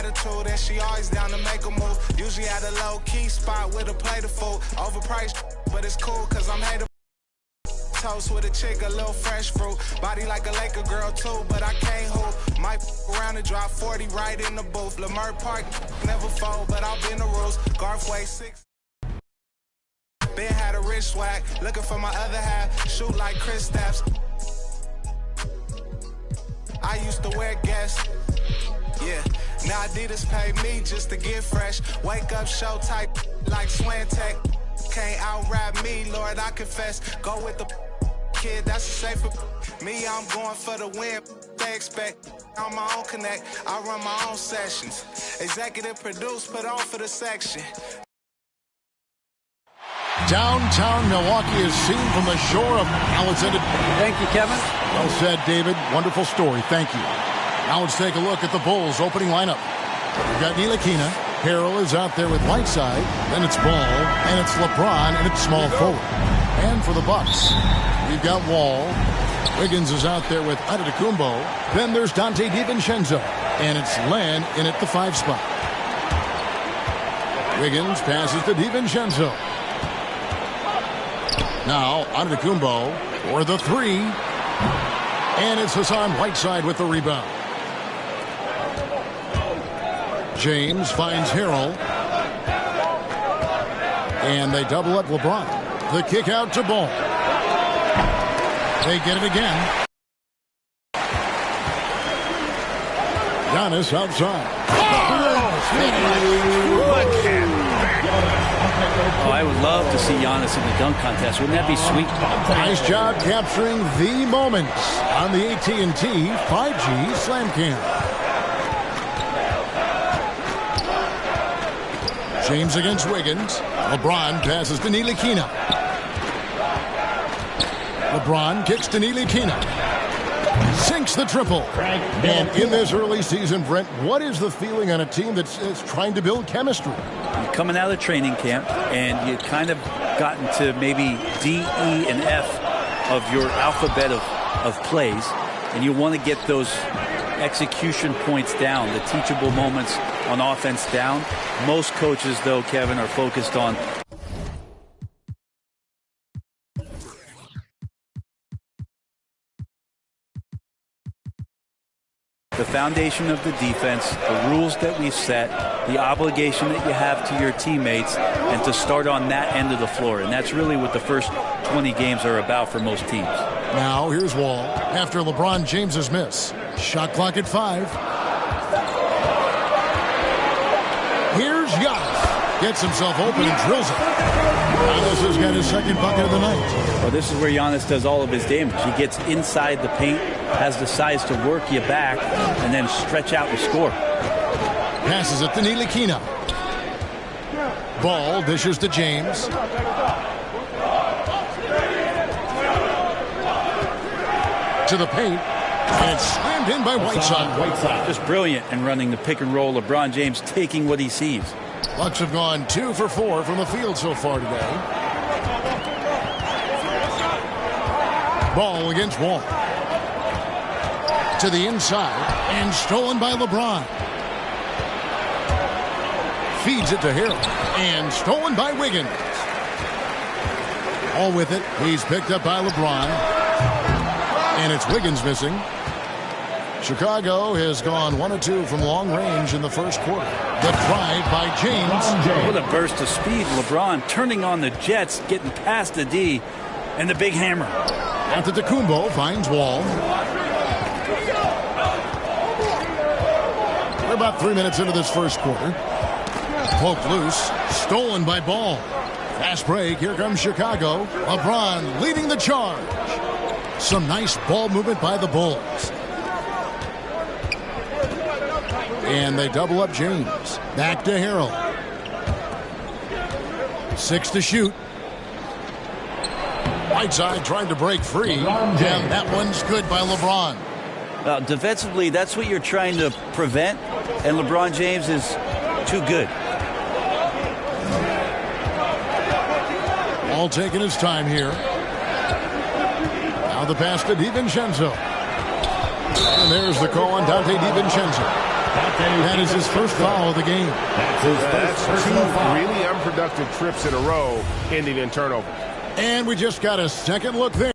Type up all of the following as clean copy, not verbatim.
attitude, and she always down to make a move. Usually at a low-key spot with a plate of food. Overpriced, but it's cool, cause I'm hater. Toast with a chick, a little fresh fruit. Body like a Laker girl too, but I can't hoop. Might around and drop 40 right in the booth. Lamert Park, never fold, but I'll bend the rules. Garfway 6. Ben had a rich swag, looking for my other half. Shoot like Chris Stapps. I used to wear Guess. Yeah, now Adidas pay me just to get fresh. Wake up, show type like Swantech. Can't out-rap me, Lord, I confess. Go with the kid, that's a safer. Me, I'm going for the win. They expect on my own connect. I run my own sessions. Executive produce, put on for the section. Downtown Milwaukee is seen from the shore of Alexander. Thank you, Kevin. Well said, David. Wonderful story. Thank you. Now let's take a look at the Bulls' opening lineup. We've got Ntilikina. Harrell is out there with Whiteside. Then it's Ball, and it's LeBron, and it's small forward. And for the Bucks, we've got Wall. Wiggins is out there with Antetokounmpo. Then there's Dante DiVincenzo, and it's Len in at the 5 spot. Wiggins passes to DiVincenzo. Now Antetokounmpo for the 3. And it's Hassan Whiteside with the rebound. James finds Harrell. And they double up LeBron. The kick out to Ball. They get it again. Giannis outside. Oh, I would love to see Giannis in the dunk contest. Wouldn't that be sweet? Nice job capturing the moments on the AT&T 5G Slam Cam. James against Wiggins. LeBron passes to Ntilikina. LeBron kicks to Ntilikina. Sinks the triple. And in this early season, Brent, what is the feeling on a team that's trying to build chemistry? You're coming out of training camp, and you kind of gotten to maybe D, E, and F of your alphabet of plays, and you want to get those execution points down, the teachable moments on offense down. Most coaches, though, Kevin, are focused on the foundation of the defense, the rules that we've set, the obligation that you have to your teammates, and to start on that end of the floor. And that's really what the first 20 games are about for most teams. Now here's Wall after LeBron James's miss. Shot clock at 5. Here's Giannis. Gets himself open and drills it. Giannis has got his second bucket of the night. Well, this is where Giannis does all of his damage. He gets inside the paint, has the size to work you back, and then stretch out and score. Passes it to Ntilikina. Ball dishes to James. To the paint. And it's slammed in by Whiteside. Just brilliant in running the pick and roll. LeBron James taking what he sees. Bucks have gone 2 for 4 from the field so far today. Ball against Wall. To the inside and stolen by LeBron. Feeds it to Harrell and stolen by Wiggins. All with it. He's picked up by LeBron. And it's Wiggins missing. Chicago has gone 1 of 2 from long range in the first quarter. The drive by James. What a burst of speed. LeBron turning on the Jets, getting past the D, and the big hammer. Antetokounmpo finds Wall. We're about 3 minutes into this first quarter. Poked loose. Stolen by Ball. Fast break. Here comes Chicago. LeBron leading the charge. Some nice ball movement by the Bulls. And they double up James. Back to Harrell. 6 to shoot. Whiteside trying to break free. And that one's good by LeBron. Defensively, that's what you're trying to prevent. And LeBron James is too good. All taking his time here. Now the pass to DiVincenzo. And there's the call on Dante DiVincenzo. That is his first foul of the game. That's two really unproductive trips in a row, ending in turnovers. And we just got a second look there.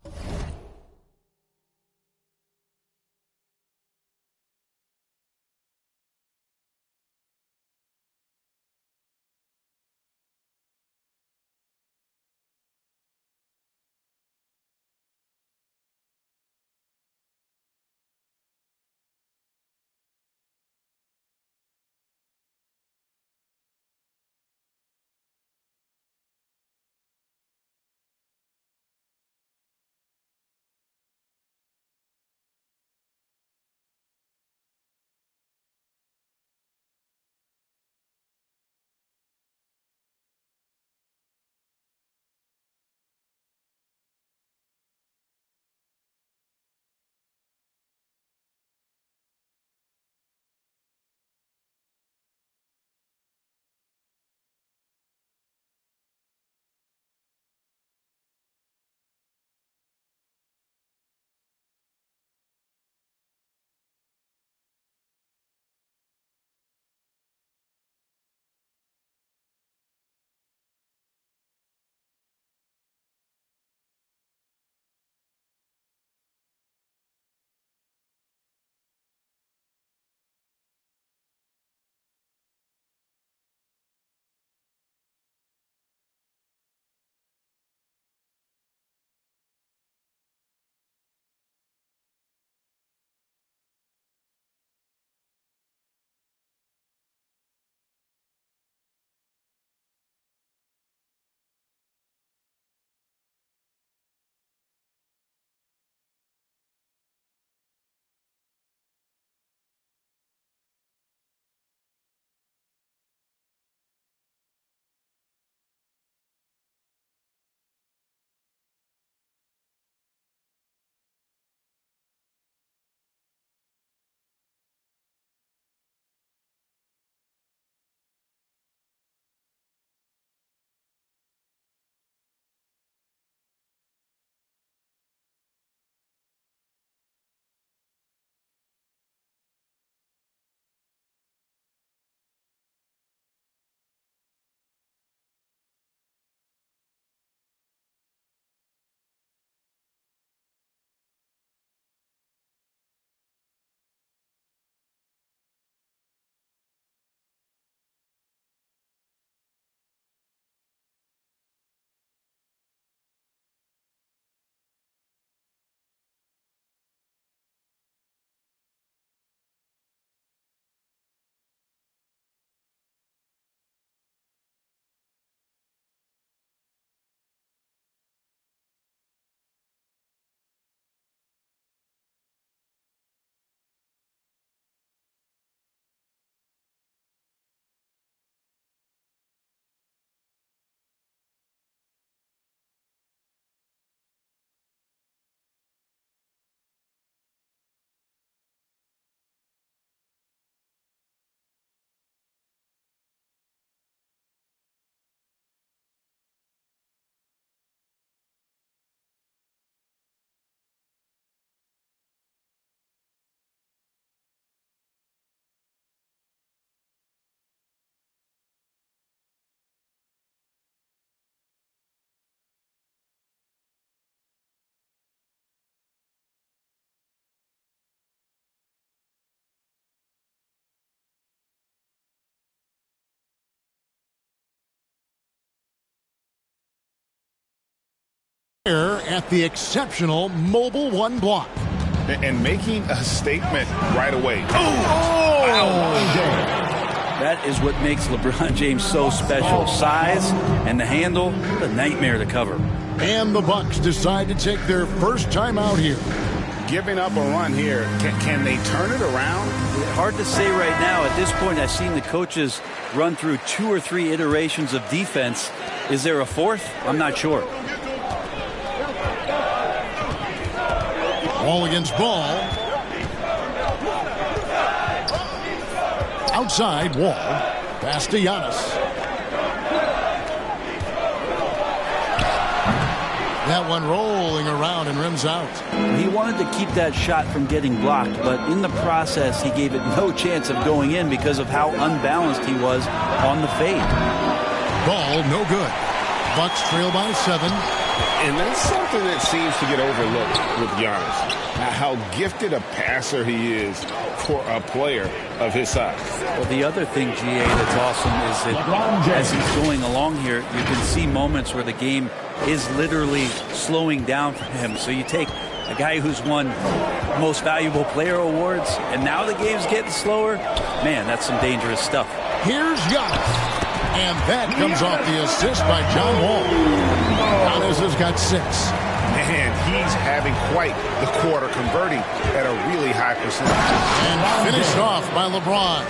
At the exceptional Mobile One block. And making a statement right away. That is what makes LeBron James so special. Size and the handle, a nightmare to cover. And the Bucks decide to take their first time out here. Giving up a run here, can they turn it around? Hard to say right now. At this point, I've seen the coaches run through 2 or 3 iterations of defense. Is there a fourth? I'm not sure. Ball against ball. Outside Wall. Pass to Giannis. That one rolling around and rims out. He wanted to keep that shot from getting blocked, but in the process, he gave it no chance of going in because of how unbalanced he was on the fade. Ball, no good. Bucks trail by 7. And that's something that seems to get overlooked with Giannis. How gifted a passer he is for a player of his size. Well, the other thing, GA, that's awesome is that as he's going along here, you can see moments where the game is literally slowing down for him. So you take a guy who's won most valuable player awards, and now the game's getting slower. Man, that's some dangerous stuff. Here's Giannis. And that comes off the assist by John Wall. Giannis has got 6. Man, he's having quite the quarter, converting at a really high percentage. And finished off by LeBron.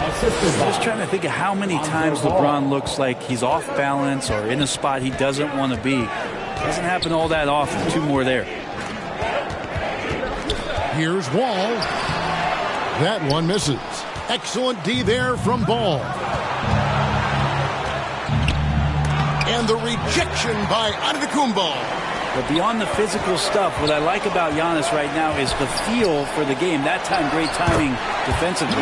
Just trying to think of how many times LeBron looks like he's off balance or in a spot he doesn't want to be. Doesn't happen all that often. 2 more there. Here's Wall. That one misses. Excellent D there from Ball. And the rejection by Antetokounmpo. But beyond the physical stuff, what I like about Giannis right now is the feel for the game. That time, great timing defensively.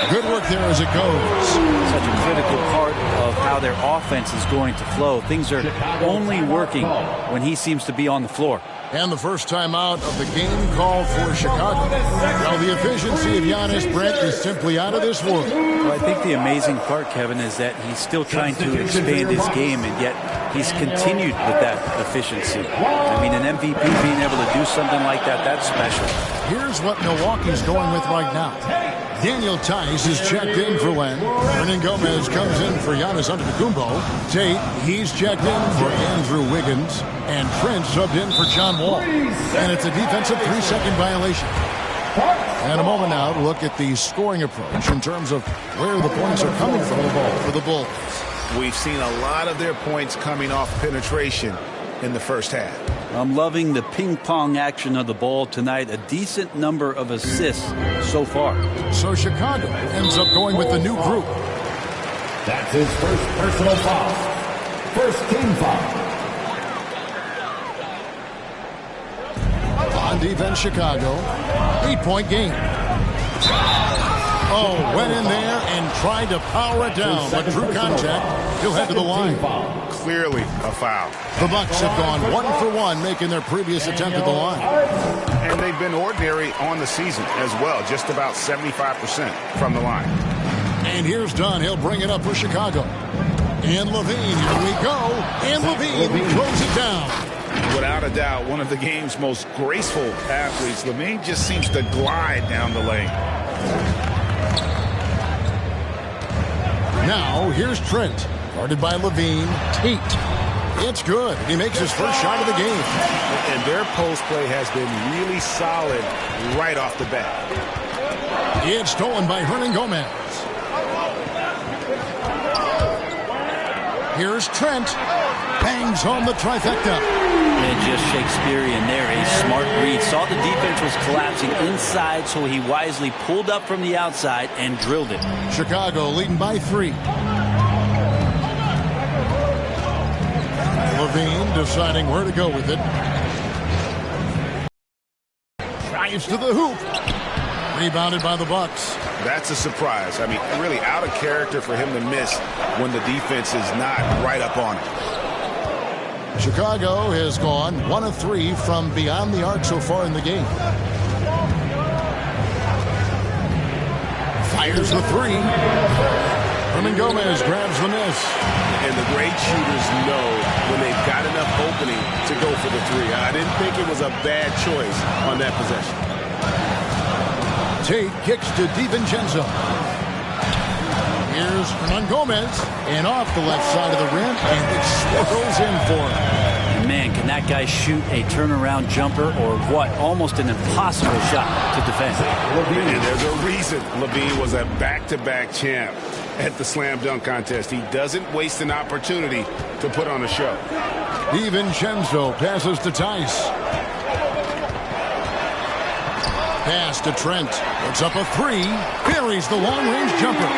Good work there as it goes. Such a critical part of how their offense is going to flow. Things are only working when he seems to be on the floor. And the first time out of the game called for Chicago. Well, the efficiency of Giannis, Brent, is simply out of this world. Well, I think the amazing part, Kevin, is that he's still trying to expand his game, and yet he's continued with that efficiency. I mean, an MVP being able to do something like that, that's special. Here's what Milwaukee's going with right now. Daniel Tice is checked in for Len. Hernan Gomez comes in for Giannis Antetokounmpo. Tate, he's checked in for Andrew Wiggins. And Trent subbed in for John Wall. And it's a defensive 3-second violation. And a moment now to look at the scoring approach in terms of where the points are coming from for the Bulls. We've seen a lot of their points coming off penetration in the first half. I'm loving the ping-pong action of the ball tonight. A decent number of assists so far. So Chicago ends up going with the new group. That's his first personal foul. First team foul. On defense, Chicago. 8-point game. Oh, went in there and tried to power it down, but through contact, he'll head to the line. Clearly a foul. The Bucks have gone 1 for 1, making their previous attempt at the line. And they've been ordinary on the season as well, just about 75% from the line. And here's Dunn. He'll bring it up for Chicago. And Levine, here we go. And Levine throws it down. Without a doubt, one of the game's most graceful athletes. Levine just seems to glide down the lane. Now, here's Trent. Guarded by Levine. Tate. It's good. He makes his first shot of the game. And their post play has been really solid right off the bat. It's stolen by Hernan Gomez. Here's Trent. Bangs home the trifecta. And just Shakespearean there. A smart read. Saw the defense was collapsing inside, so he wisely pulled up from the outside and drilled it. Chicago leading by 3. Levine deciding where to go with it. Drives to the hoop. Rebounded by the Bucks. That's a surprise. I mean, really out of character for him to miss when the defense is not right up on it. Chicago has gone 1 of 3 from beyond the arc so far in the game. Fires the 3. Hernan Gomez grabs the miss. And the great shooters know when they've got enough opening to go for the 3. I didn't think it was a bad choice on that possession. Tate kicks to DiVincenzo. Here's Hernan Gomez. And off the left side of the rim. And it swirls in for him. Man, can that guy shoot a turnaround jumper or what? Almost an impossible shot to defend. And there's a reason Levine was a back-to-back champ at the slam dunk contest. He doesn't waste an opportunity to put on a show. DiVincenzo passes to Tice. Pass to Trent. Puts up a 3. Buries the long-range jumper.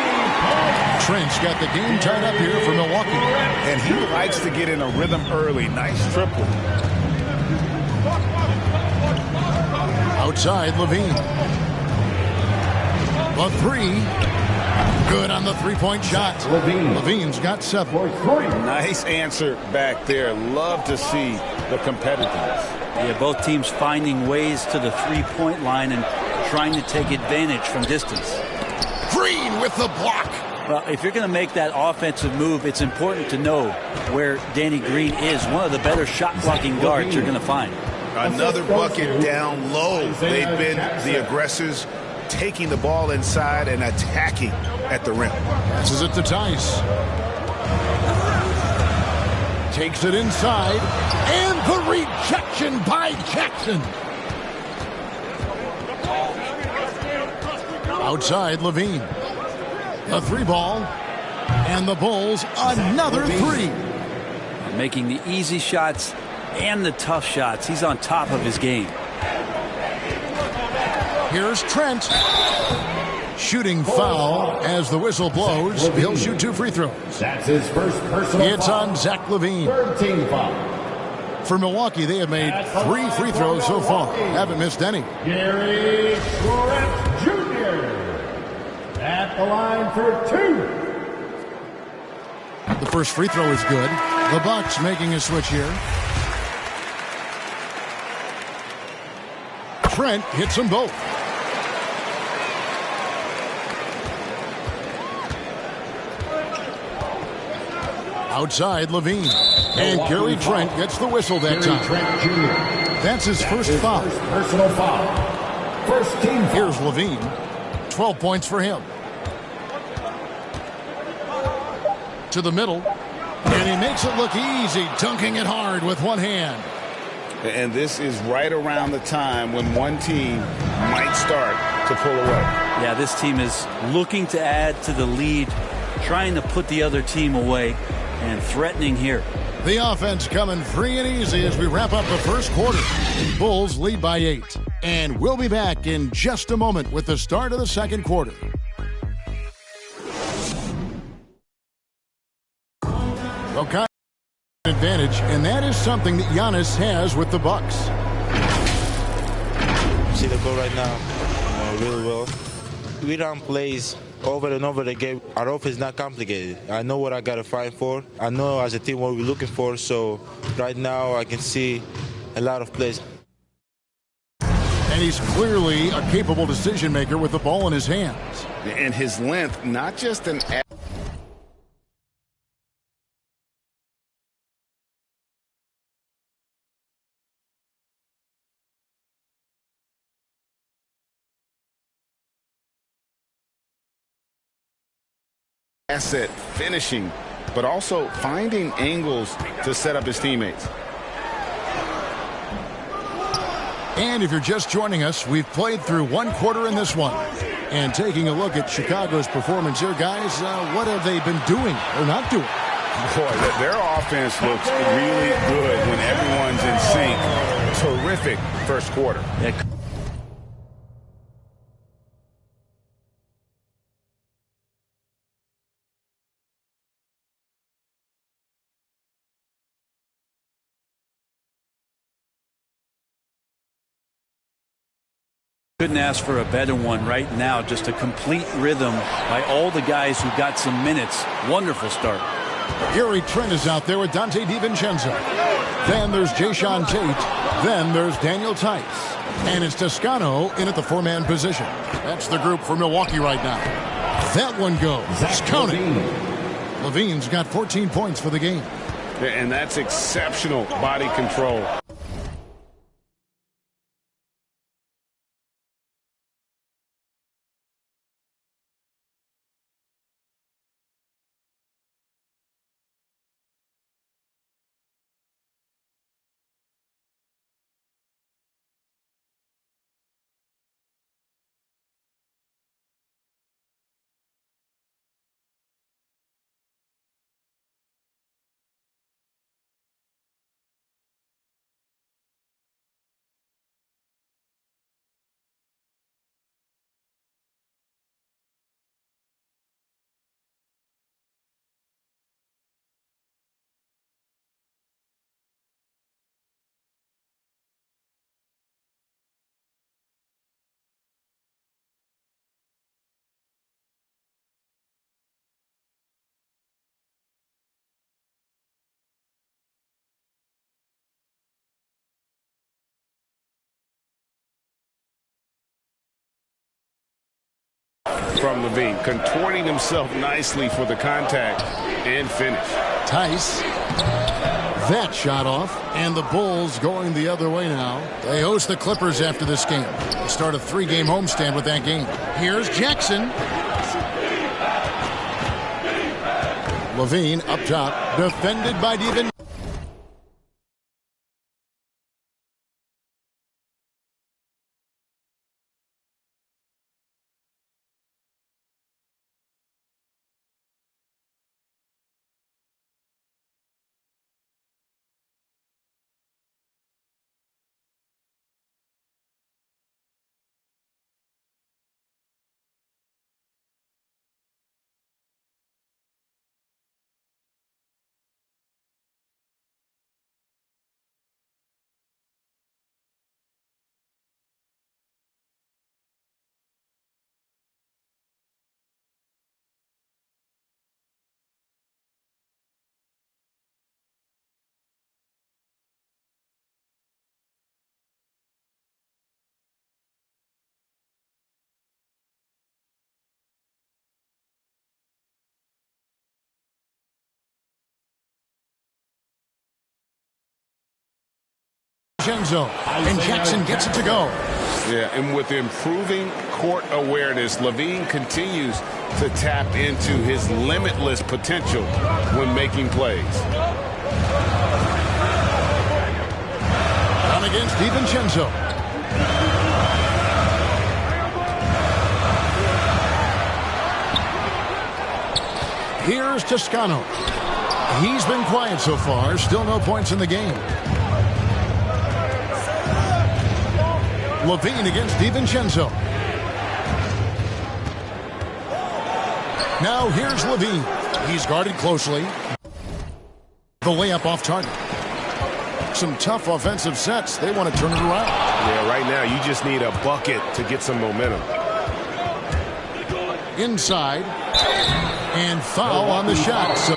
Trent's got the game tied up here for Milwaukee. And he likes to get in a rhythm early. Nice triple. Outside, Levine. The three. Good on the three-point shot. Levine's got 7. Nice answer back there. Love to see the competitiveness. Yeah, both teams finding ways to the three-point line and trying to take advantage from distance. Green with the block. Well, if you're going to make that offensive move, it's important to know where Danny Green is. One of the better shot-blocking guards you're going to find. Another bucket down low. They've been the aggressors, taking the ball inside and attacking at the rim. Passes it to Tice. Takes it inside. And the rejection by Jackson. Outside, Levine. The three ball. And the Bulls, another three. Making the easy shots and the tough shots. He's on top of his game. Here's Trent. Shooting foul as the whistle blows. He'll shoot 2 free throws. That's his first personal It's foul. on Zach Levine. Third team foul. For Milwaukee, they have made 3 free throws so far. Haven't missed any. Gary Trent Jr. at the line for 2. The first free throw is good. The Bucks making a switch here. Trent hits them both. Outside, Levine. And Gary Trent gets the whistle that time. Trent Jr. That's his first foul. First personal foul. First team foul. Here's Levine. 12 points for him. To the middle. And he makes it look easy, dunking it hard with one hand. And this is right around the time when one team might start to pull away. Yeah, this team is looking to add to the lead, trying to put the other team away, and threatening here. The offense coming free and easy as we wrap up the first quarter. Bulls lead by 8. And we'll be back in just a moment with the start of the second quarter. Okay. Advantage, and that is something that Giannis has with the Bucks. See the goal right now really well. We run plays over and over again. Our offense is not complicated. I know what I got to fight for. I know as a team what we're looking for. So right now I can see a lot of plays. And he's clearly a capable decision maker with the ball in his hands. And his length, not just an asset finishing, but also finding angles to set up his teammates. And if you're just joining us, we've played through one quarter in this one. And taking a look at Chicago's performance here, guys, what have they been doing or not doing? Boy, their offense looks really good when everyone's in sync. Terrific first quarter. Yeah. Couldn't ask for a better one right now. Just a complete rhythm by all the guys who got some minutes. Wonderful start. Gary Trent is out there with Dante DiVincenzo. Then there's Jayshawn Tate. Then there's Daniel Tice. And it's Toscano in at the 4-man position. That's the group for Milwaukee right now. That one goes. Count it. Levine's got 14 points for the game. And that's exceptional body control. from Levine, contorting himself nicely for the contact and finish. Tice. That shot off, and the Bulls going the other way now. They host the Clippers after this game. They start a 3-game homestand with that game. Here's Jackson. Levine up top, defended by Devin. Zone. And Jackson gets it to go. Yeah, and with improving court awareness, Levine continues to tap into his limitless potential when making plays. On against DiVincenzo. Here's Toscano. He's been quiet so far. Still no points in the game. Levine against DiVincenzo. Now here's Levine. He's guarded closely. The layup off target. Some tough offensive sets. They want to turn it around. Yeah, right now you just need a bucket to get some momentum. Inside. And foul on the shot. So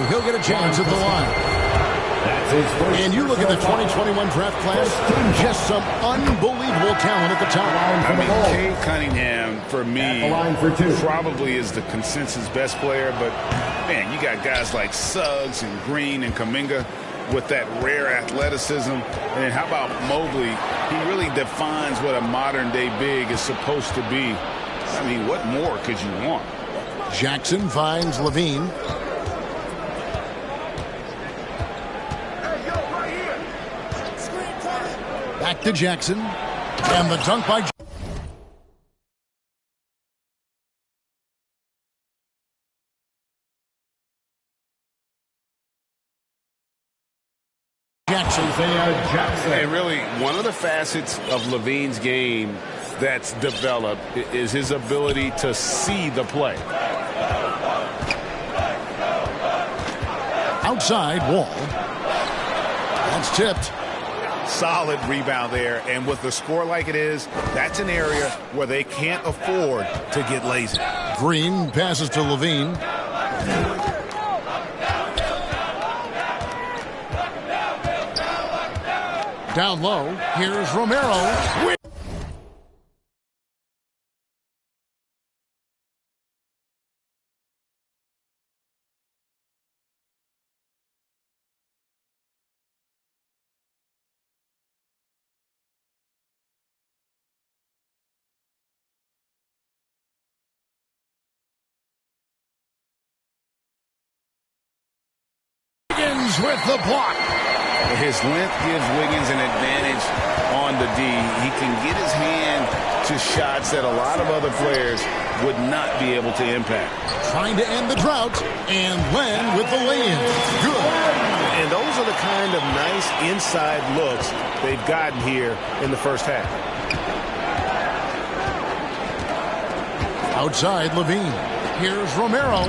he'll get a chance at the line. And you look at the 2021 draft class, just some unbelievable talent at the top. I mean, Cade Cunningham, for me, probably is the consensus best player. But, man, you got guys like Suggs and Green and Kuminga with that rare athleticism. And then how about Mobley? He really defines what a modern-day big is supposed to be. I mean, what more could you want? Jackson finds Levine. Back to Jackson. And the dunk by Jackson. And really, one of the facets of Levine's game that's developed is his ability to see the play. Outside Wall. That's tipped. Solid rebound there, and with the score like it is, that's an area where they can't afford to get lazy. Green passes to Levine. Down low, here's Romero. With the block. His length gives Wiggins an advantage on the D. He can get his hand to shots that a lot of other players would not be able to impact. Trying to end the drought, and Len with the lay-in. Good. And those are the kind of nice inside looks they've gotten here in the first half. Outside Levine. Here's Romero.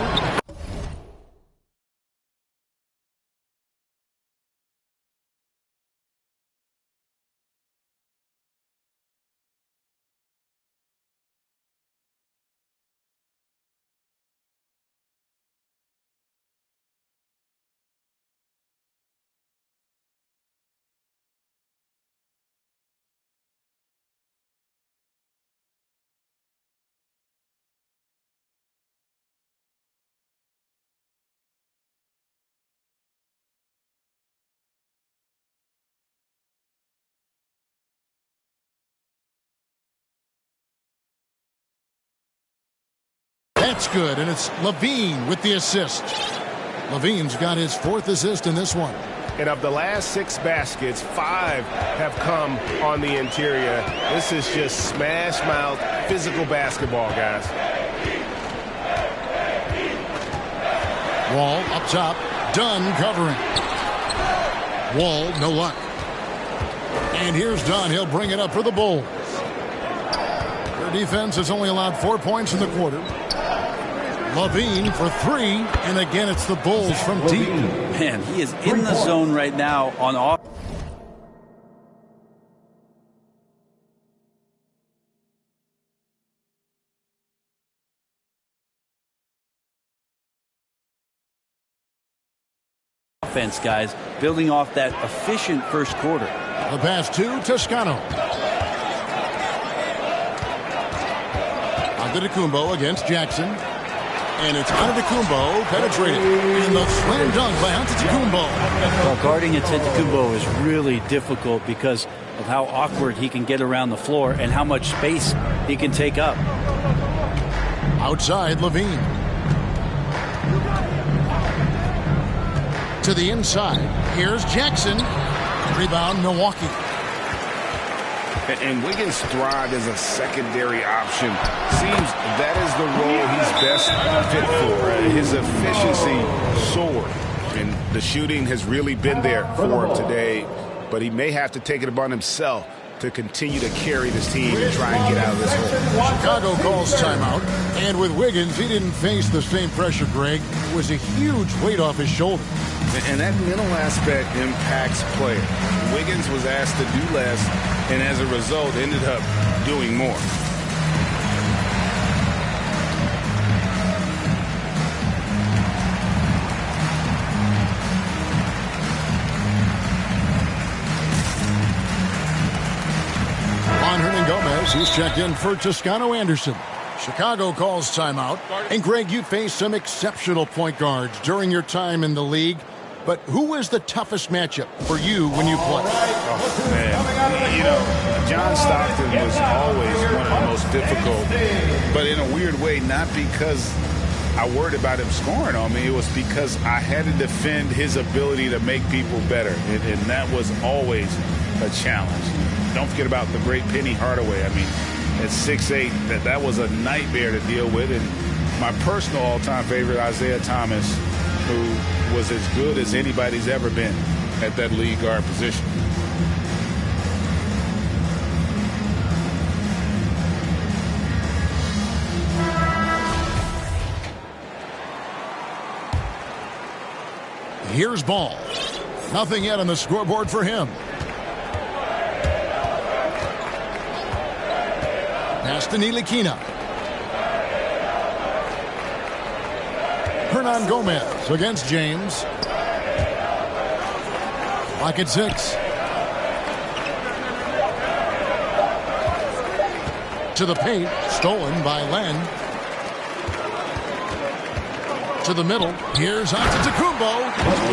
good, and it's Levine with the assist. Levine's got his 4th assist in this one. And of the last 6 baskets, 5 have come on the interior. This is just smash mouth, physical basketball, guys. Wall up top. Dunn covering. Wall, no luck. And here's Dunn. He'll bring it up for the Bulls. Their defense has only allowed 4 points in the quarter. Levine for 3, and again it's the Bulls from deep. Man, he is in the zone right now on off. Offense, guys, building off that efficient first quarter. The pass to Toscano. Antetokounmpo against Jackson. And it's Antetokounmpo penetrated. And the slam dunk by Antetokounmpo. Well, guarding Antetokounmpo is really difficult because of how awkward he can get around the floor and how much space he can take up. Outside, Levine. To the inside. Here's Jackson. Rebound, Milwaukee. And Wiggins thrived as a secondary option. Seems that is the role he's best fit for. His efficiency soared, and the shooting has really been there for him today. But he may have to take it upon himself to continue to carry this team and try and get out of this hole. Chicago calls timeout. And with Wiggins, he didn't face the same pressure, Greg. It was a huge weight off his shoulder. And that mental aspect impacts play. Wiggins was asked to do less, and as a result, ended up doing more. On Hernan Gomez, he's checked in for Toscano Anderson. Chicago calls timeout. And Greg, you faced some exceptional point guards during your time in the league. But who was the toughest matchup for you when you played? Oh, man. You know, John Stockton was always one of the most difficult, but in a weird way, not because I worried about him scoring on me. It was because I had to defend his ability to make people better, and that was always a challenge. Don't forget about the great Penny Hardaway. I mean, at 6'8", that was a nightmare to deal with. And my personal all-time favorite, Isaiah Thomas, who was as good as anybody's ever been at that lead guard position. Here's Ball. Nothing yet on the scoreboard for him. Pass to Ntilikina. Hernan Gomez against James. Clock at 6. To the paint. Stolen by Len. To the middle. Here's Antetokounmpo.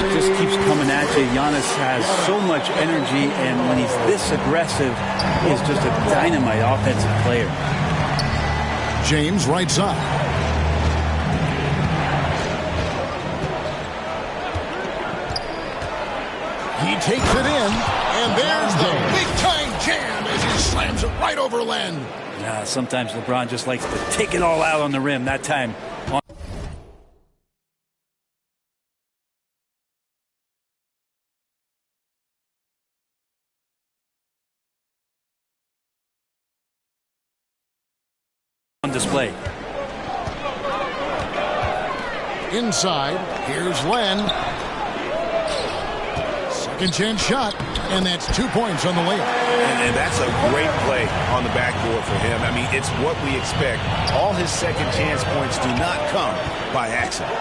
It just keeps coming at you. Giannis has so much energy, and when he's this aggressive, he is just a dynamite offensive player. James right side. He takes it in, and there's the big-time jam as he slams it right over Len. Yeah, sometimes LeBron just likes to take it all out on the rim. That time on display. Inside, here's Len. Second chance shot, and that's 2 points on the layup. And that's a great play on the backboard for him. I mean, it's what we expect. All his second chance points do not come by accident.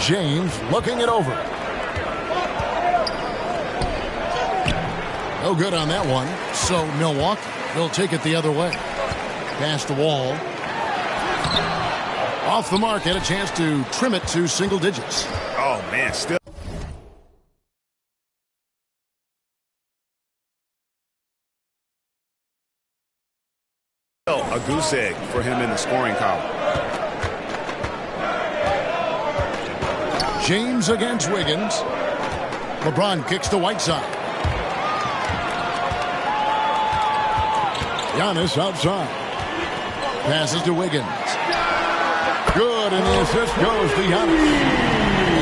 James looking it over. No good on that one. So Milwaukee will take it the other way. Pass to Wall. Off the mark, had a chance to trim it to single digits. Oh, man, still. a goose egg for him in the scoring column. James against Wiggins. LeBron kicks to Whiteside. Giannis outside. Passes to Wiggins. Good, and the assist goes to Giannis.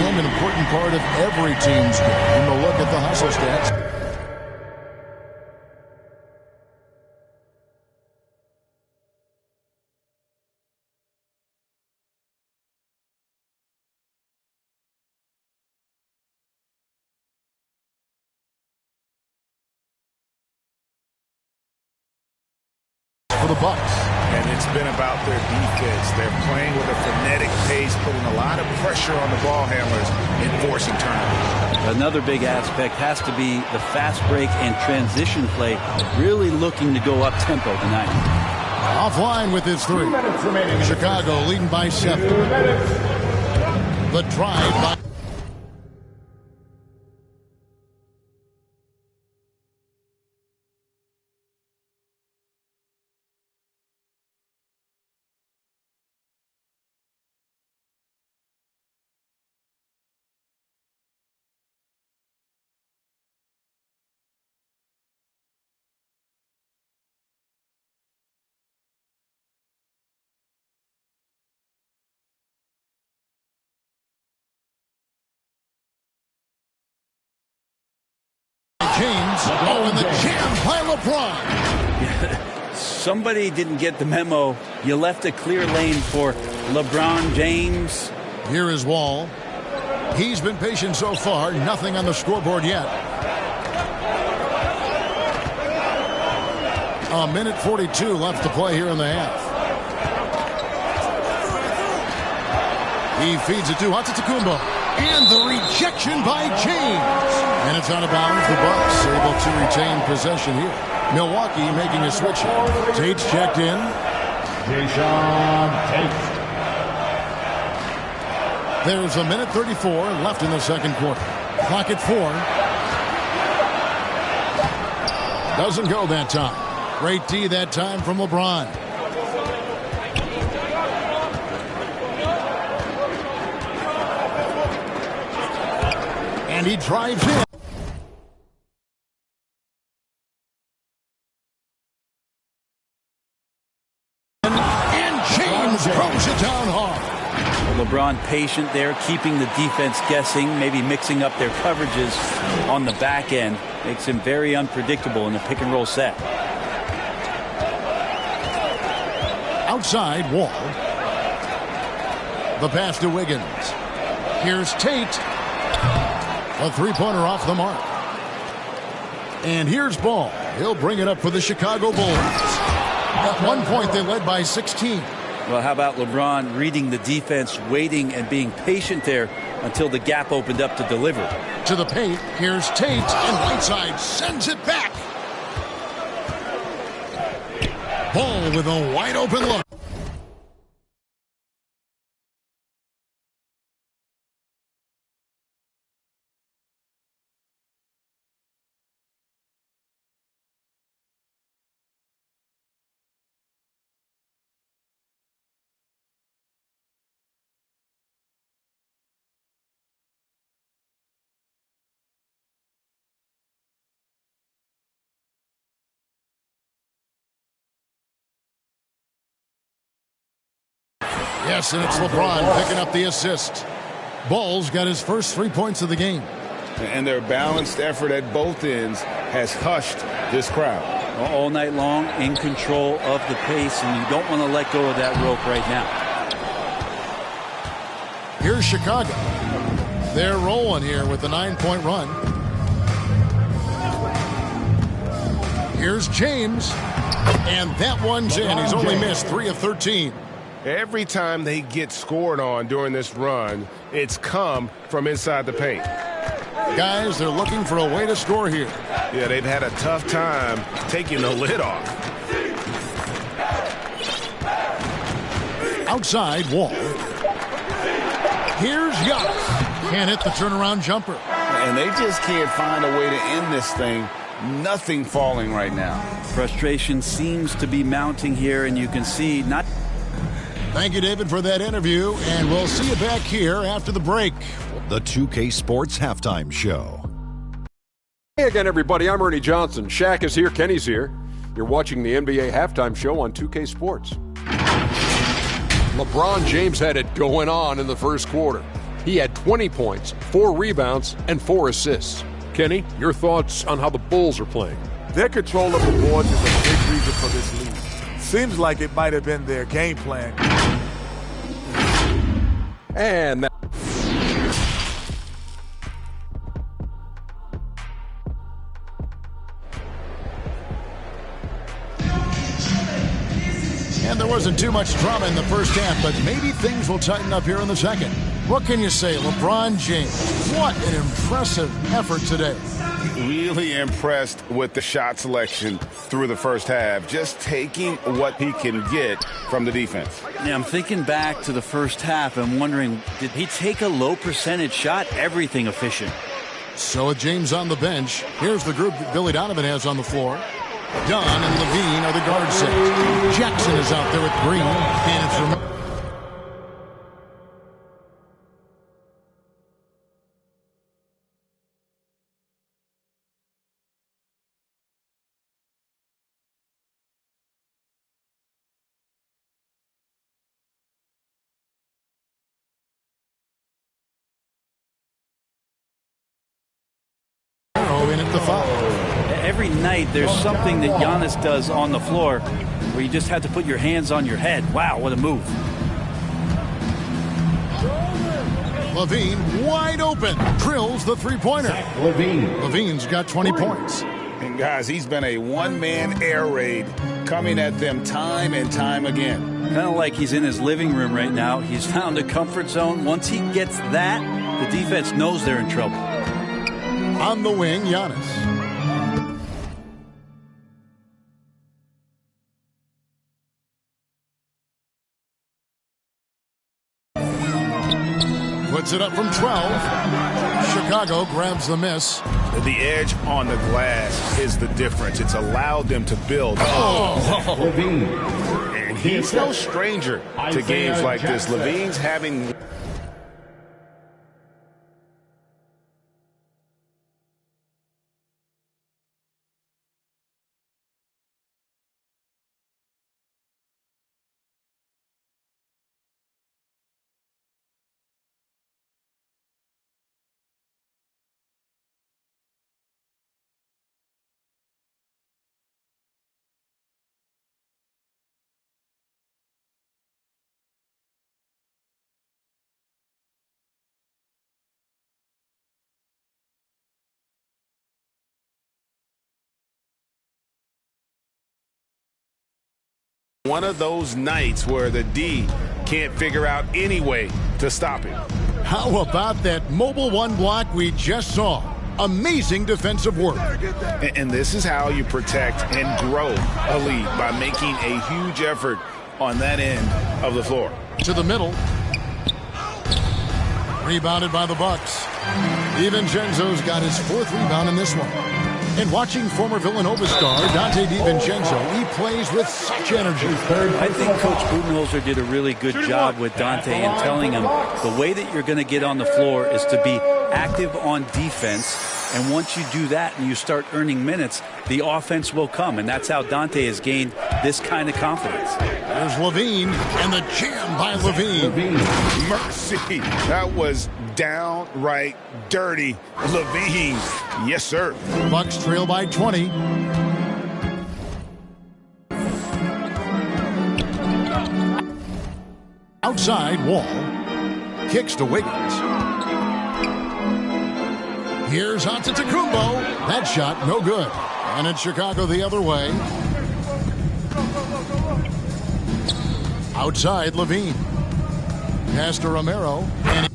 And an important part of every team's game to look at the hustle stats. For the Bucks. And it's been about their defense. They're playing with a frenetic pace, putting a lot of pressure on the ball handlers and forcing turnovers. Another big aspect has to be the fast break and transition play, really looking to go up tempo tonight. Offline with his 3. Chicago leading by 7. The drive by James. Oh, and the jam by LeBron. Somebody didn't get the memo. You left a clear lane for LeBron James. Here is Wall. He's been patient so far. Nothing on the scoreboard yet. A minute 42 left to play here in the half. He feeds it to Antetokounmpo. And the rejection by James. And it's out of bounds. The Bucks able to retain possession here. Milwaukee making a switch here. Tate's checked in. Jason Tate. There's a minute 34 left in the second quarter. Clock at 4. Doesn't go that time. Great D that time from LeBron. And he drives in. And James throws it down hard. LeBron patient there, keeping the defense guessing, maybe mixing up their coverages on the back end. Makes him very unpredictable in the pick and roll set. Outside, Wall. The pass to Wiggins. Here's Tate. A three-pointer off the mark. And here's Ball. He'll bring it up for the Chicago Bulls. At one point, they led by 16. Well, how about LeBron reading the defense, waiting and being patient there until the gap opened up to deliver. To the paint, here's Tate, and Whiteside sends it back. Ball with a wide-open look. Yes, and it's LeBron picking up the assist. Ball's got his first 3 points of the game. And their balanced effort at both ends has hushed this crowd. All night long, in control of the pace, and you don't want to let go of that rope right now. Here's Chicago. They're rolling here with a 9-point run. Here's James. And that one's in. He's only missed 3 of 13. Every time they get scored on during this run, it's come from inside the paint. Guys, they're looking for a way to score here. Yeah, they've had a tough time taking the lid off. Outside, Wall. Here's Giannis. Can't hit the turnaround jumper. And they just can't find a way to end this thing Nothing falling right now. Frustration seems to be mounting here, and you can see not. Thank you, David, for that interview, and we'll see you back here after the break. The 2K Sports Halftime Show. Hey again, everybody. I'm Ernie Johnson. Shaq is here. Kenny's here. You're watching the NBA Halftime Show on 2K Sports. LeBron James had it going on in the first quarter. He had 20 points, 4 rebounds, and 4 assists. Kenny, your thoughts on how the Bulls are playing? Their control of the boards is a big reason for this lead. Seems like it might have been their game plan. And that. And there wasn't too much drama in the first half, but maybe things will tighten up here in the second. What can you say, LeBron James? What an impressive effort today. Really impressed with the shot selection through the first half, just taking what he can get from the defense. Yeah, I'm thinking back to the first half and wondering, did he take a low percentage shot? Everything efficient. So with James on the bench, here's the group that Billy Donovan has on the floor. Dunn and Levine are the guard sets. Jackson is out there with Green, and it's in at the 5. Every night there's something that Giannis does on the floor where you just have to put your hands on your head. Wow, what a move. Levine wide open. Drills the three-pointer. Levine's got 20 points. And guys, he's been a one-man air raid coming at them time and time again. Kind of like he's in his living room right now. He's found a comfort zone. Once he gets that, the defense knows they're in trouble. On the wing, Giannis. Puts it up from 12. Chicago grabs the miss. The edge on the glass is the difference. It's allowed them to build. And he's no stranger to games like this. Levine's having... One of those nights where the D can't figure out any way to stop him. How about that mobile one block we just saw? Amazing defensive work. And this is how you protect and grow a lead, by making a huge effort on that end of the floor. To the middle. Rebounded by the Bucks. DiVincenzo's got his 4th rebound in this one. And watching former Villanova star Dante DiVincenzo, he plays with such energy. I think Coach Budenholzer did a really good job with Dante in telling him the way that you're going to get on the floor is to be active on defense. And once you do that and you start earning minutes, the offense will come. And that's how Dante has gained this kind of confidence. There's Levine, and the jam by Levine. Mercy. That was downright dirty. Levine. Yes, sir. Bucks trail by 20. Outside, Wall. Kicks to Wiggins. Here's Antetokounmpo. That shot, no good. And it's Chicago the other way. Outside, Levine. Pass to Romero. And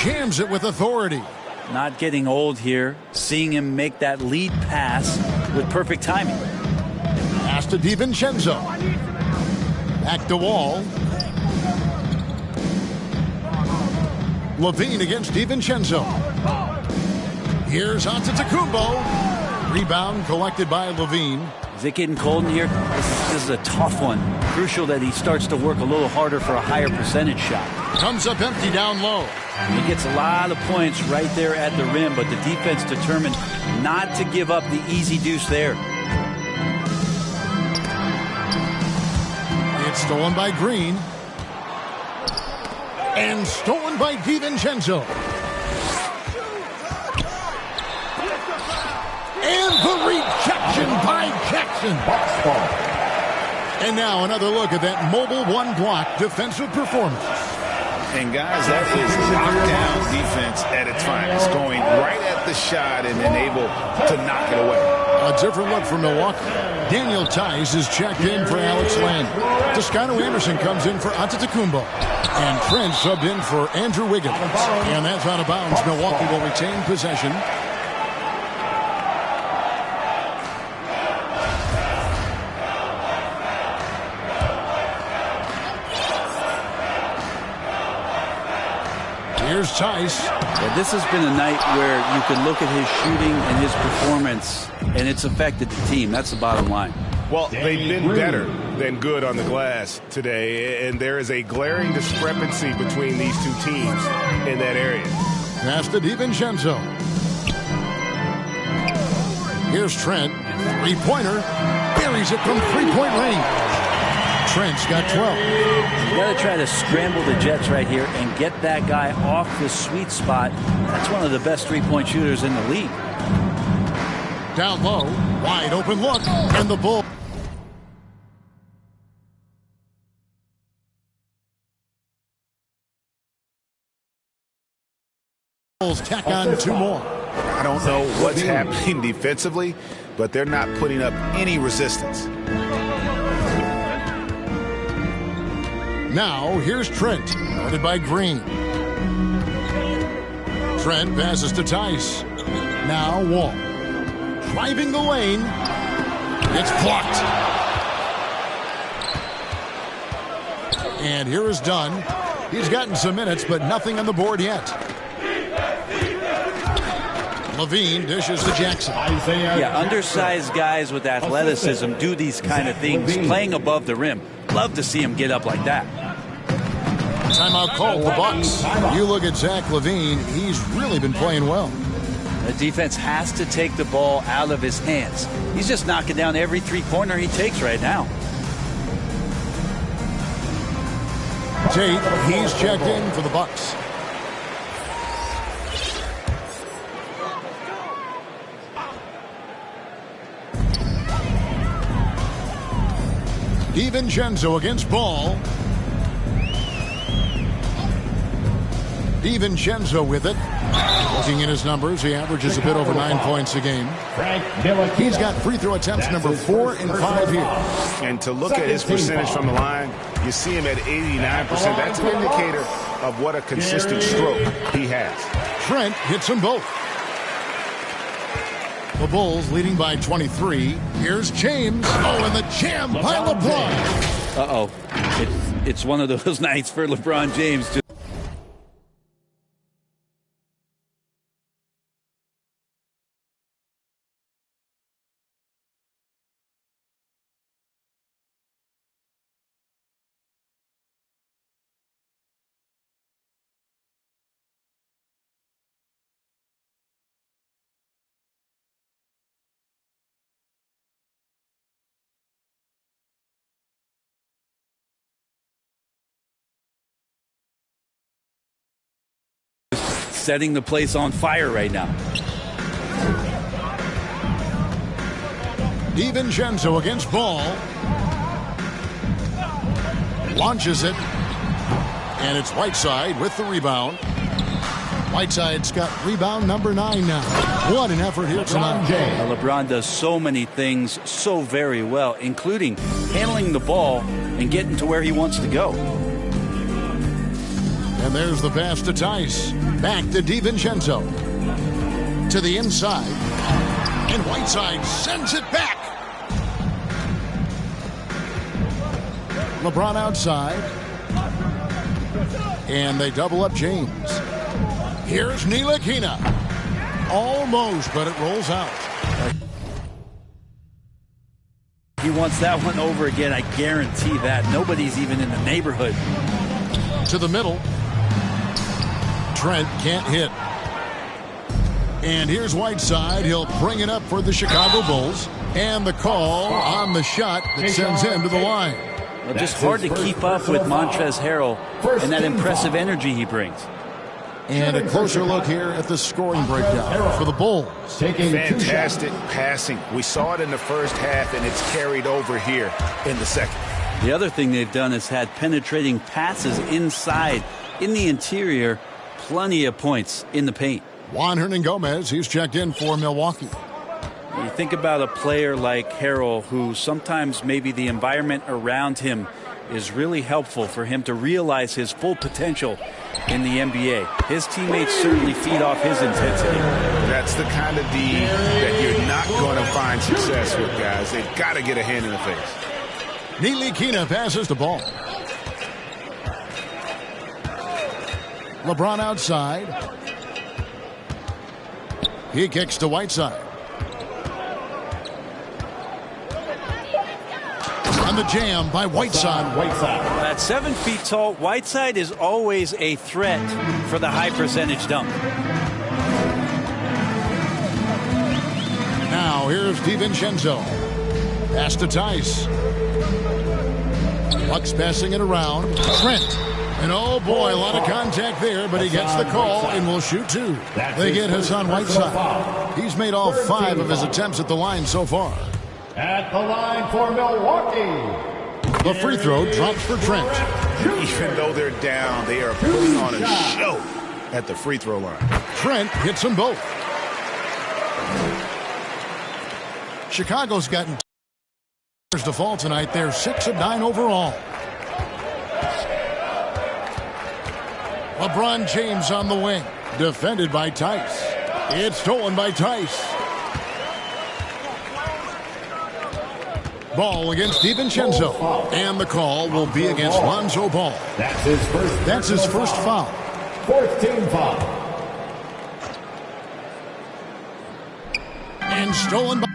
jams it with authority. Not getting old here. Seeing him make that lead pass with perfect timing. Pass to DiVincenzo. Back to Wall. Levine against DiVincenzo. Here's Antetokounmpo. Rebound collected by Levine. Is it getting cold in here? This is a tough one. Crucial that he starts to work a little harder for a higher percentage shot. Comes up empty down low. He gets a lot of points right there at the rim, but the defense determined not to give up the easy deuce there. It's stolen by Green. And stolen by DiVincenzo. And the rejection by Jackson. And now another look at that mobile one-block defensive performance. And guys, that is lockdown defense at its finest, going right at the shot and then able to knock it away. A different look for Milwaukee. Daniel Tice is checked in for Alex Len. Toscano Anderson comes in for Antetokounmpo. And Trent subbed in for Andrew Wiggins. And that's out of bounds. Milwaukee will retain possession. Here's Tice. Yeah, this has been a night where you can look at his shooting and his performance, and it's affected the team. That's the bottom line. Well, they've been better than good on the glass today, and there is a glaring discrepancy between these two teams in that area. Pass to DiVincenzo. Here's Trent. Three-pointer. Buries it from three-point range. Trent's got 12. You got to try to scramble the Jets right here and get that guy off the sweet spot. That's one of the best three-point shooters in the league. Down low, wide open look, and the Bulls tack on two more. I don't know what's happening defensively, but they're not putting up any resistance. Now, here's Trent, guarded by Green. Trent passes to Tice. Now, Wall. Driving the lane. It's blocked. And here is Dunn. He's gotten some minutes, but nothing on the board yet. Levine dishes to Jackson. Yeah, undersized guys with athleticism do these kind of things, playing above the rim. Love to see him get up like that. Timeout called the Bucks. You look at Zach Levine, he's really been playing well. The defense has to take the ball out of his hands. He's just knocking down every three-pointer he takes right now. Tate, he's checked in for the Bucks. DiVincenzo against Ball. DiVincenzo with it. Looking at his numbers, he averages a bit over 9 points a game. He's got free throw attempts number 4 and 5 here. And to look at his percentage from the line, you see him at 89%. That's an indicator of what a consistent stroke he has. Trent hits them both. The Bulls leading by 23. Here's James. Oh, and the jam by LeBron. Uh-oh. It's one of those nights for LeBron James to setting the place on fire right now. DiVincenzo against Ball. Launches it. And it's Whiteside with the rebound. Whiteside's got rebound number 9 now. What an effort here tonight. LeBron does so many things so very well, including handling the ball and getting to where he wants to go. And there's the pass to Tice. Back to DiVincenzo. To the inside. And Whiteside sends it back. LeBron outside. And they double up James. Here's Ntilikina. Almost, but it rolls out. He wants that one over again, I guarantee that. Nobody's even in the neighborhood. To the middle. Trent can't hit. And here's Whiteside. He'll bring it up for the Chicago Bulls. And the call on the shot that sends him to the line. Well, just hard to keep up with Montrezl Harrell and that impressive energy he brings. And a closer look here at the scoring breakdown for the Bulls. Fantastic passing. We saw it in the first half, and it's carried over here in the second. The other thing they've done is had penetrating passes inside, in the interior, plenty of points in the paint. Juan Hernangomez, he's checked in for Milwaukee. You think about a player like Harrell, who sometimes maybe the environment around him is really helpful for him to realize his full potential in the NBA. His teammates certainly feed off his intensity. That's the kind of D that you're not going to find success with, guys. They've got to get a hand in the face. Ntilikina passes the ball. LeBron outside. He kicks to Whiteside. And the jam by Whiteside. At 7 feet tall, Whiteside is always a threat for the high percentage dunk. Now here's DiVincenzo. Pass to Tice. Bucks passing it around. Trent. And oh boy, a lot of contact there, but he gets the call and will shoot two. They get Hassan Whiteside. He's made all 5 of his attempts at the line so far. At the line for Milwaukee. The free throw drops for Trent. Even though they're down, they are putting on a show at the free throw line. Trent hits them both. Chicago's gotten to fall tonight. They're 6 of 9 overall. LeBron James on the wing. Defended by Tice. It's stolen by Tice. Ball against DiVincenzo. And the call will be against Lonzo Ball. That's his first foul. Fourth team foul. And stolen by...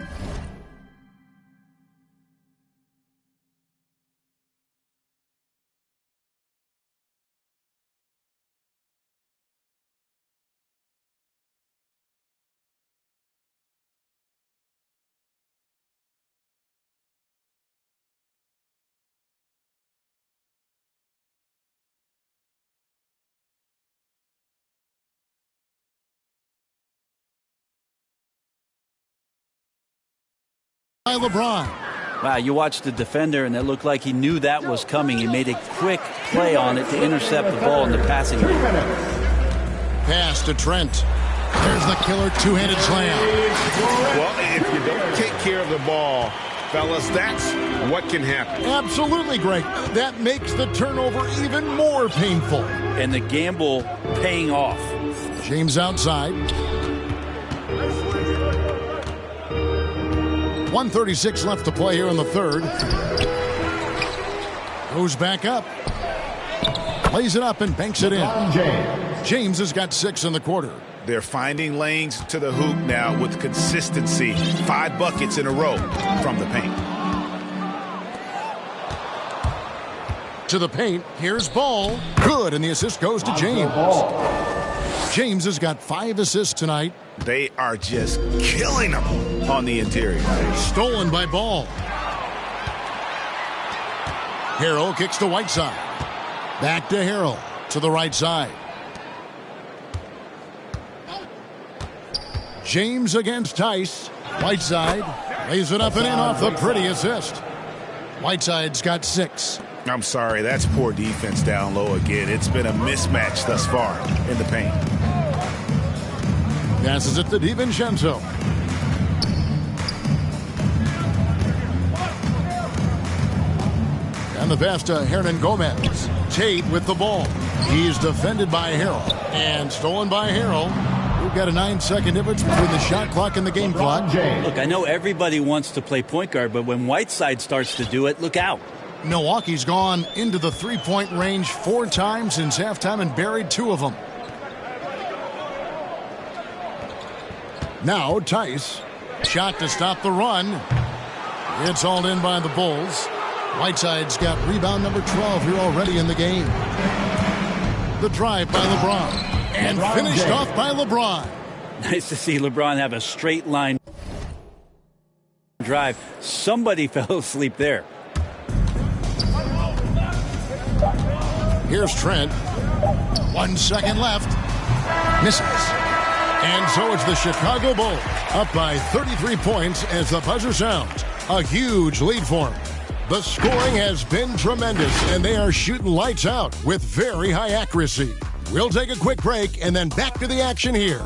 by LeBron. Wow, you watched the defender, and it looked like he knew that was coming. He made a quick play on it to intercept the ball in the passing lane. Pass to Trent. There's the killer two-handed slam. Well, if you don't take care of the ball, fellas, that's what can happen. Absolutely, Greg. That makes the turnover even more painful. And the gamble paying off. James outside. 1:36 left to play here in the third. Goes back up. Lays it up and banks it in. James has got 6 in the quarter. They're finding lanes to the hoop now with consistency. 5 buckets in a row from the paint. To the paint. Here's Ball. Good, and the assist goes to James. James has got 5 assists tonight. They are just killing them on the interior. Stolen by Ball. Harrell kicks to Whiteside. Back to Harrell to the right side. James against Tice. Whiteside lays it up and in off the pretty assist. Whiteside's got 6. I'm sorry, that's poor defense down low again. It's been a mismatch thus far in the paint. Passes it to DiVincenzo. And the pass to Hernangomez. Tate with the ball. He's defended by Harrell and stolen by Harrell. We've got a 9-second difference between the shot clock and the game clock. Look, I know everybody wants to play point guard, but when Whiteside starts to do it, look out. Milwaukee's gone into the three-point range 4 times since halftime and buried 2 of them. Now Tice. Shot to stop the run. It's hauled in by the Bulls. Whiteside's got rebound number 12 here already in the game. The drive by LeBron. And finished off by LeBron. Nice to see LeBron have a straight line drive. Somebody fell asleep there. Here's Trent. 1 second left. Misses. And so it's the Chicago Bulls up by 33 points as the buzzer sounds. A huge lead for them. The scoring has been tremendous, and they are shooting lights out with very high accuracy. We'll take a quick break and then back to the action here.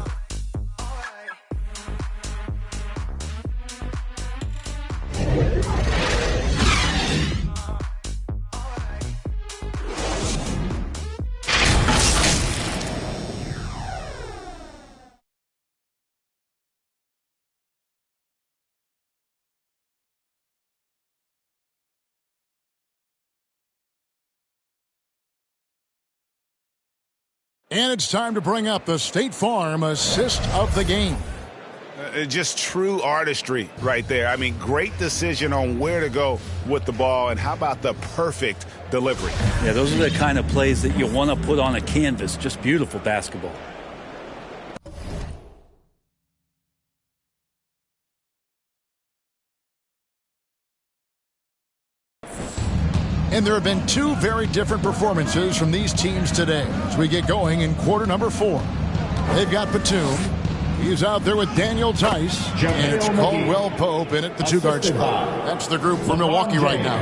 And it's time to bring up the State Farm assist of the game. Just true artistry right there. I mean, great decision on where to go with the ball, and how about the perfect delivery? Yeah, those are the kind of plays that you want to put on a canvas. Just beautiful basketball. And there have been 2 very different performances from these teams today as we get going in quarter number 4. They've got Batum. He's out there with Daniel Tice. And it's Caldwell Pope in at the 2-guard spot. That's the group for Milwaukee right now.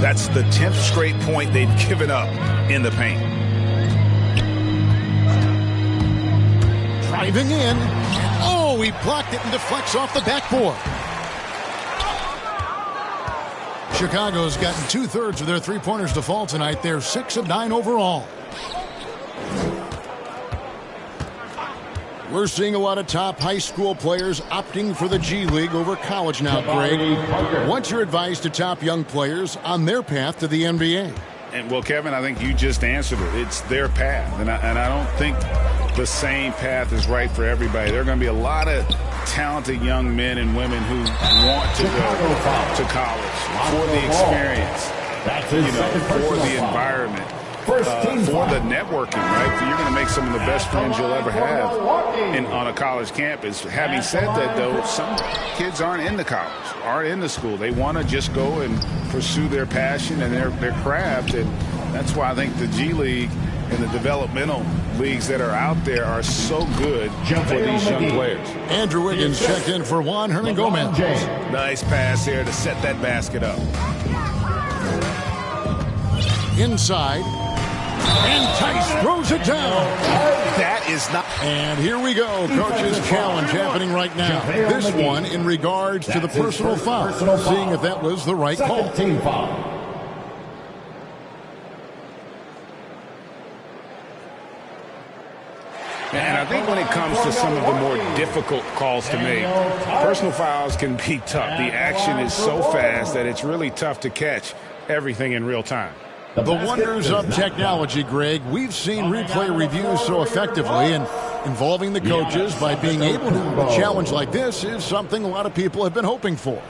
That's the 10th straight point they've given up in the paint. Driving in. Oh, he blocked it and deflects off the backboard. Chicago's gotten 2/3 of their three-pointers to fall tonight. They're 6 of 9 overall. We're seeing a lot of top high school players opting for the G League over college now, Greg. What's your advice to top young players on their path to the NBA? And, well, Kevin, I think you just answered it. It's their path. And I don't think the same path is right for everybody. There are going to be a lot of talented young men and women who want to go to college for the experience, for the environment, for the networking, right? You're going to make some of the best friends you'll ever have on a college campus. Having said that, though, some kids aren't into college, aren't into school. They want to just go and pursue their passion and their craft, and that's why I think the G League and the developmental leagues that are out there are so good for these young players. Andrew Wiggins checked in for Juan Hernangomez. Nice pass here to set that basket up. Inside. And Tice throws it down. That is not. And here we go. Coach's challenge happening right now. This one in regards to the personal foul. Seeing if that was the right call. Team foul. And I think when it comes to some of the more difficult calls to make, personal fouls can be tough. The action is so fast that it's really tough to catch everything in real time. The wonders of technology, Greg. We've seen replay reviews so effectively, and involving the coaches by being able to. A challenge like this is something a lot of people have been hoping for.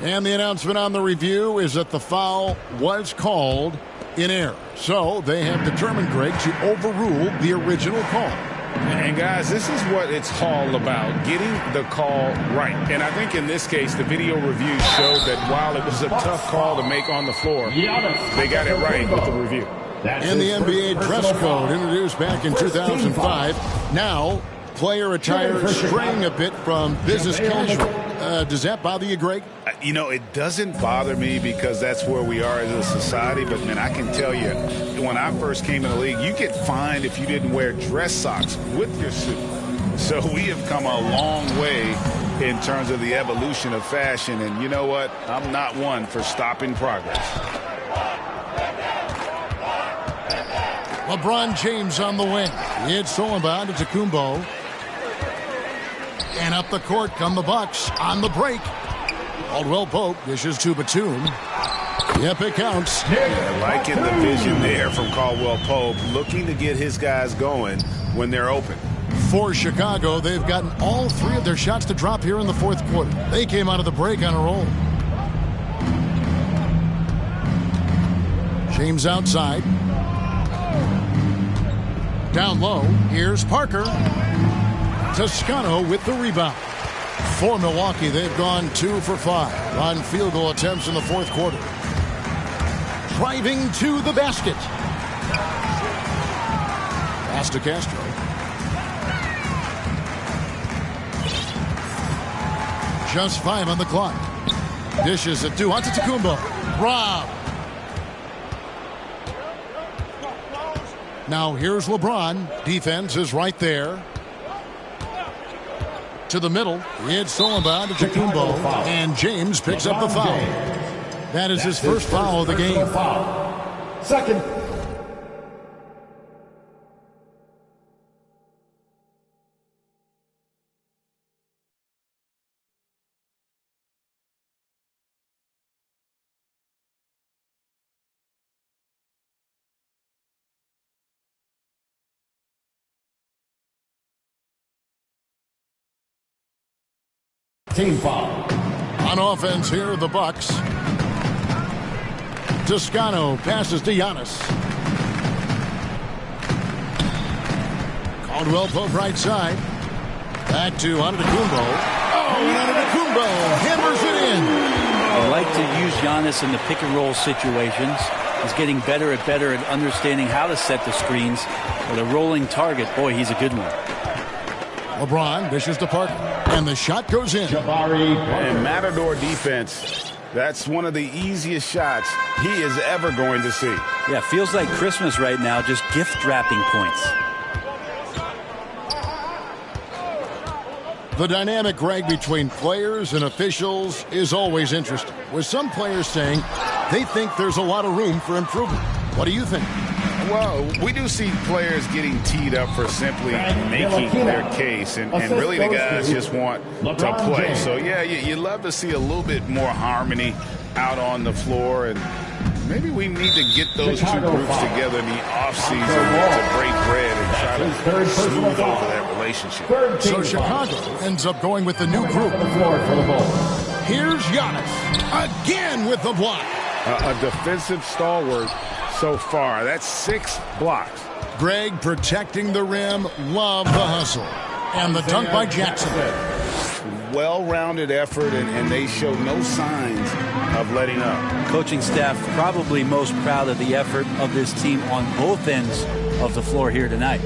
And the announcement on the review is that the foul was called in error. So they have determined, Greg, to overrule the original call. And, guys, this is what it's all about, getting the call right. And I think in this case, the video review showed that while it was a tough call to make on the floor, they got it right with the review. And the NBA dress code introduced back in 2005. Now, player attire straying a bit from business casual. Does that bother you, Greg? You know, it doesn't bother me because that's where we are as a society. But, man, I can tell you, when I first came in the league, you get fined if you didn't wear dress socks with your suit. So we have come a long way in terms of the evolution of fashion. And you know what? I'm not one for stopping progress. LeBron James on the wing. It's Solomon to Tacumbo. And up the court come the Bucks on the break. Caldwell Pope dishes to Batum. Yep, it counts. Yeah, liking the vision there from Caldwell Pope, looking to get his guys going when they're open. For Chicago, they've gotten all 3 of their shots to drop here in the fourth quarter. They came out of the break on a roll. James outside. Down low, here's Parker. Toscano with the rebound. For Milwaukee, they've gone 2 for 5 on field goal attempts in the fourth quarter. Driving to the basket. Pass to Castro. Just 5 on the clock. Dishes it to Antetokounmpo. Rob. Now here's LeBron. Defense is right there. To the middle. It's Solomon to Tacumbo. And James picks up the foul. That is his first foul of the game. Second. Team foul. On offense here, the Bucks. Toscano passes to Giannis. Caldwell Pope right side. Back to Antetokounmpo. Oh, and Antetokounmpo hammers it in. I like to use Giannis in the pick and roll situations. He's getting better at understanding how to set the screens. With a rolling target, boy, he's a good one. LeBron dishes to Parker. And the shot goes in. And Matador defense, that's one of the easiest shots he is ever going to see. Yeah, feels like Christmas right now, just gift wrapping points. The dynamic, Greg, between players and officials is always interesting. With some players saying they think there's a lot of room for improvement. What do you think? Well, we do see players getting teed up for simply making their case, and really the guys just want to play. So, yeah, you love to see a little bit more harmony out on the floor, and maybe we need to get those two groups together in the offseason to break bread and try to smooth over that relationship. So Chicago ends up going with the new group. Here's Giannis again with the block. A defensive stalwart so far. That's 6 blocks. Greg protecting the rim. Love the hustle. And the dunk by Jackson. Well-rounded effort, and they show no signs of letting up. Coaching staff probably most proud of the effort of this team on both ends of the floor here tonight.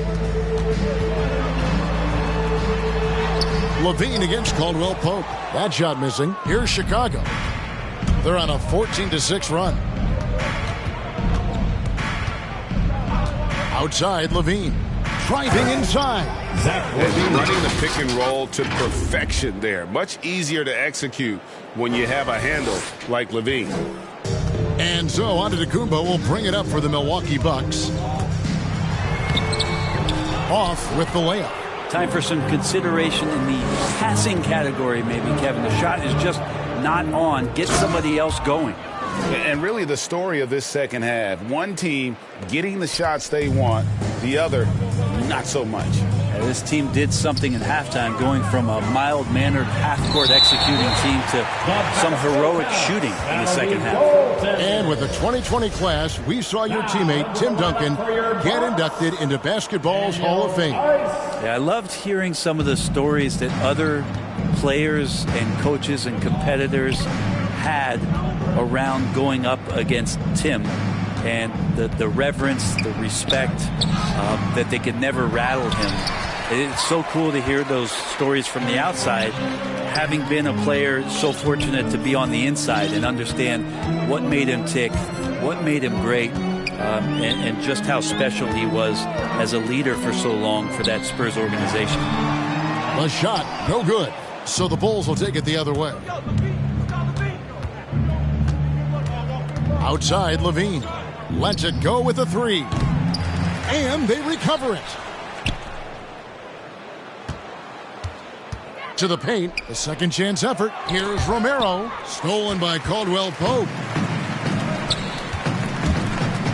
Levine against Caldwell Pope. That shot missing. Here's Chicago. They're on a 14-6 run. Outside, Levine. Driving inside. And running the pick and roll to perfection there. Much easier to execute when you have a handle like Levine. And so Antetokounmpo will bring it up for the Milwaukee Bucks. Off with the layup. Time for some consideration in the passing category, maybe, Kevin. The shot is just not on. Get somebody else going. And really the story of this second half, one team getting the shots they want, the other not so much. And this team did something in halftime, going from a mild-mannered half-court executing team to some heroic shooting in the second half. And with the 2020 class, we saw your teammate Tim Duncan get inducted into basketball's Hall of Fame. Yeah, I loved hearing some of the stories that other players and coaches and competitors had around going up against Tim, and the reverence, the respect, that they could never rattle him. It's so cool to hear those stories from the outside, having been a player so fortunate to be on the inside and understand what made him tick, what made him great, and just how special he was as a leader for so long for that Spurs organization. A shot, no good. So the Bulls will take it the other way. Outside, Levine lets it go with a 3. and they recover it. To the paint, a second chance effort. Here's Romero, stolen by Caldwell Pope.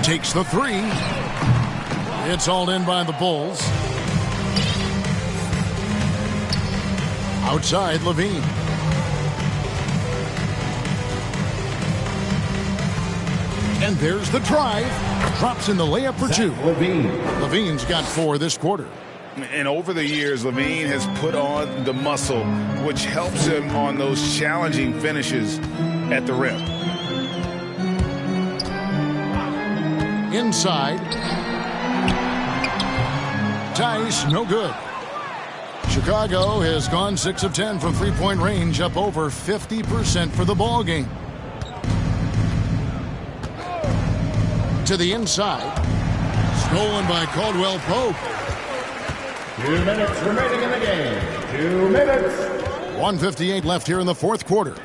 Takes the three. It's hauled in by the Bulls. Outside, Levine. And there's the drive. Drops in the layup for two. Levine's got 4 this quarter. And over the years, Levine has put on the muscle, which helps him on those challenging finishes at the rim. Inside. Tice, no good. Chicago has gone 6 of 10 from three-point range, up over 50% for the ball game. To the inside. Stolen by Caldwell Pope. 2 minutes remaining in the game. 2 minutes. 1:58 left here in the fourth quarter.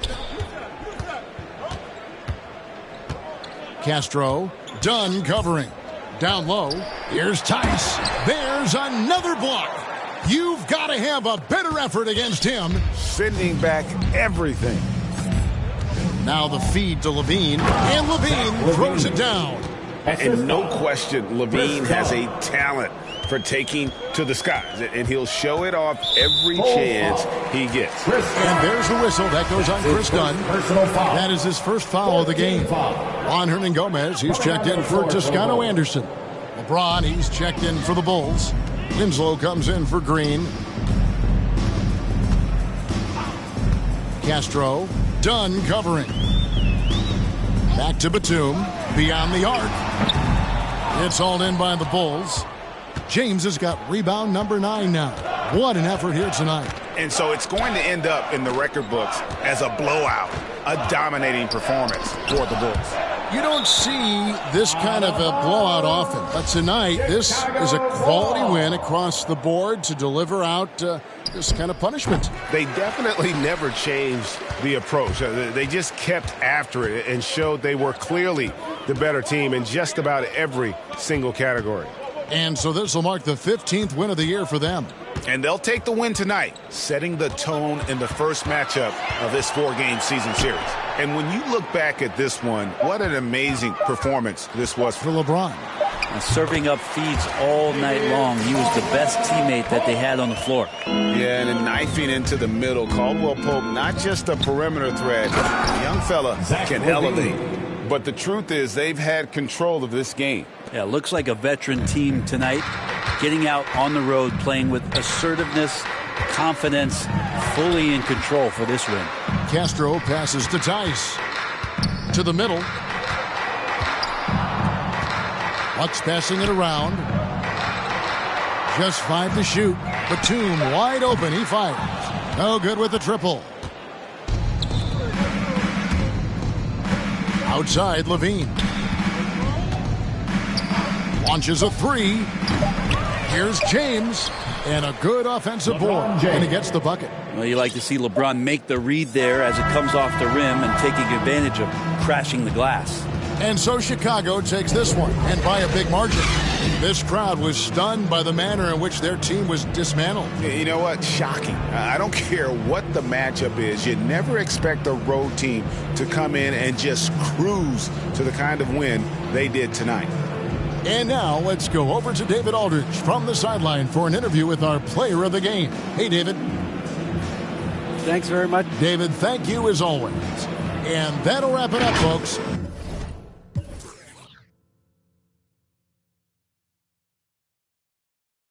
Castro, Dunn covering. Down low, here's Tice. There's another block. You've got to have a better effort against him. Sending back everything. Now the feed to Levine, and Levine throws it down. And no question, Levine has a talent for taking to the skies, and he'll show it off every chance he gets. And there's the whistle. That goes on Chris Dunn. That is his first foul of the game. On Hernangomez, he's checked in for Toscano Anderson. LeBron, he's checked in for the Bulls. Winslow comes in for Green. Castro, Dunn covering. Back to Batum, beyond the arc. It's hauled in by the Bulls. James has got rebound number 9 now. What an effort here tonight. And so it's going to end up in the record books as a blowout, a dominating performance for the Bulls. You don't see this kind of a blowout often, but tonight this is a quality win across the board to deliver out this kind of punishment. They definitely never changed the approach. They just kept after it and showed they were clearly the better team in just about every single category. And so this will mark the 15th win of the year for them. And they'll take the win tonight, setting the tone in the first matchup of this 4-game season series. And when you look back at this one, what an amazing performance this was for LeBron. Serving up feeds all night long. He was the best teammate that they had on the floor. Yeah, and then knifing into the middle. Caldwell Pope, not just a perimeter threat. The young fella can elevate. But the truth is they've had control of this game. Yeah, looks like a veteran team tonight. Getting out on the road, playing with assertiveness, confidence, fully in control for this win. Castro passes to Tice. To the middle. Bucks passing it around. Just 5 to shoot. Batum wide open. He fires. No good with the triple. Outside, Levine. Launches a 3. Here's James. And a good offensive board. And he gets the bucket. Well, you like to see LeBron make the read there as it comes off the rim and taking advantage of crashing the glass. And so Chicago takes this one, and by a big margin. This crowd was stunned by the manner in which their team was dismantled. You know what? Shocking. I don't care what the matchup is. You never expect a road team to come in and just cruise to the kind of win they did tonight. And now let's go over to David Aldridge from the sideline for an interview with our player of the game. Hey, David. Thanks very much. David, thank you as always. And that'll wrap it up, folks.